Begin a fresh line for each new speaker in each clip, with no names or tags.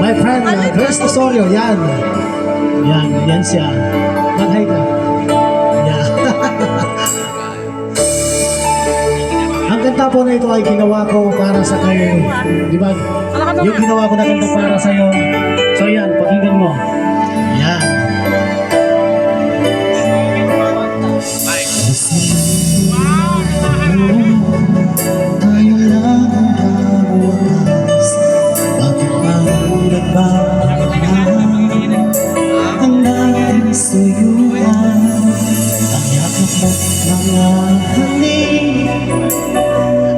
My friend, Grace Osorio, yan. Yan siya. Mag-hi ka. Yan. Ang kanta po na ito ay ginawa ko para sa kayo. Di ba? Yung ginawa ko na kanta para sa'yo. So yan, pakinggan mo. Yan. Tayo lang ang wakas. Bakit parang nagbabago ang dating suyuan? Ang yakap mo mga halik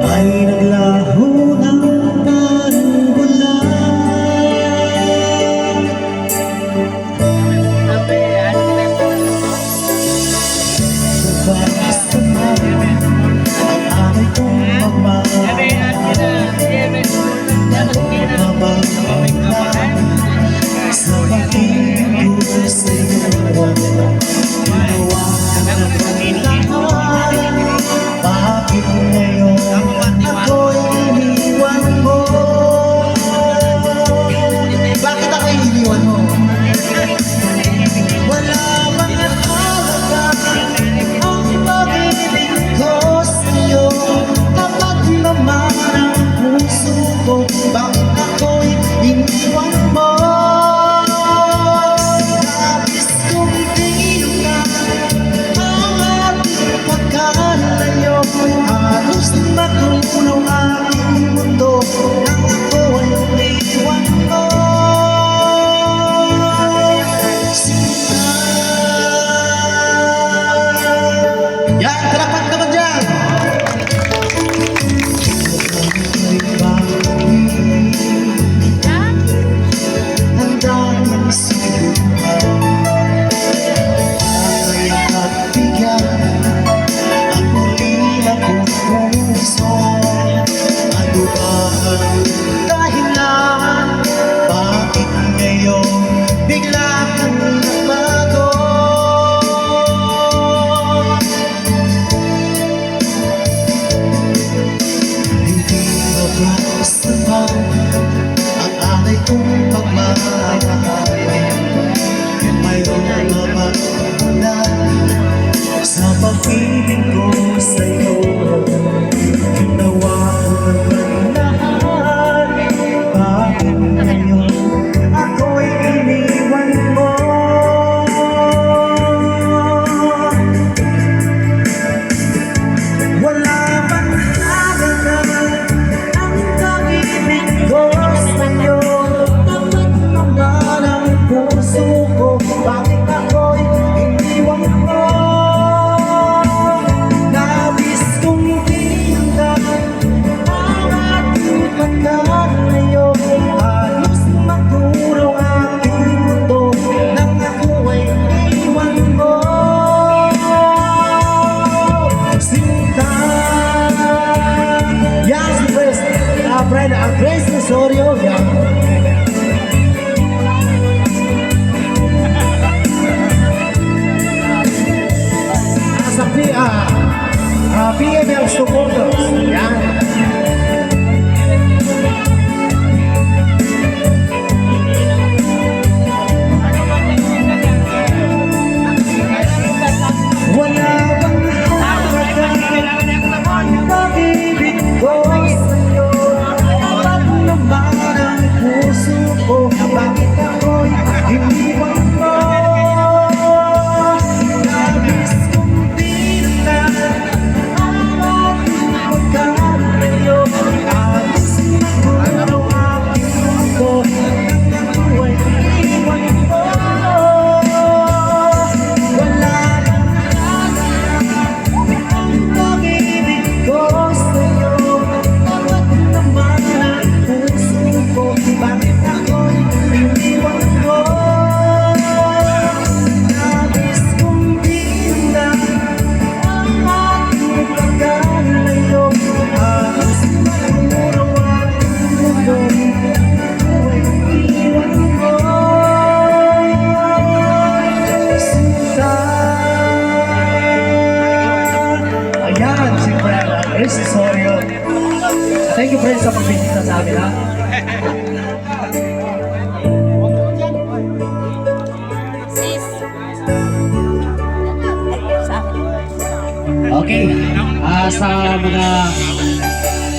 ay naglaho ng parang bulan. Basta naman ang amay kong magmamahal, sa pag-ibig ko sa'yo, ginawa ko na lahat. Bakit ngayon ako'y iniwan mo? Bakit ako'y iniwan mo? Wala bang halaga ang pag-ibig ko sa'yo? Kapag naman ang puso ko, bakit ako'y iniwan mo? Nais kong tingnan ang ating pagkalayo, halos magunaw aking mundo nang ako'y iniwan mo. Sinta. Yan, kalapat naman dyan. Ang daming siyuhan, kaya at bigyan ang muli akong puso. Ano ba ang dahilan? Bakit ngayon bigla kang nagbago? Hindi mo ba sapat ang alay kong pagmamahal? Mayroon na ba ulan sa pag-ibig ko sa'yo? Ginawa ko naman lahat. Bakit ngayon ako'y iniwan mo? Wala bang halaga ang pag-ibig ko sa'yo? Kapag naman ang puso ko, bakit ako'y iniwan mo? Nabis kong tingnan ang ating pagkalayo, halos maguraw aking mundo nang ako'y iniwan mo. Sinta. Yan si Grace, friend, Grace Osorio. Yan. Sa PML supporters. Yan. Wala bang halaga ang pag-ibig ko sa'yo? Kapag naman ang puso ko, bakit ako'y iniwan mo? Nabis kong tingnan ang ating pagkalayo, halos magunaw aking mundo nang ako'y iniwan mo. Wala bang halaga ang pag-ibig ko sa'yo? Kapag naman ang puso ko, bakit ako'y iniwan mo? Nabis kong tingnan ang ating pagkalayo, halos magunaw aking mundo nang ako'y iniwan mo. Sinta. Ayan, si Friend Grace Osorio. Thank you, friends, sa pagbisita sa amin, ha? Okay. Sa mga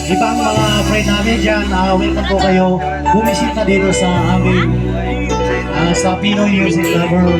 ibang mga friend namin dyan, welcome po kayo. Bumisita dito sa aming sa Pinoy Music Lover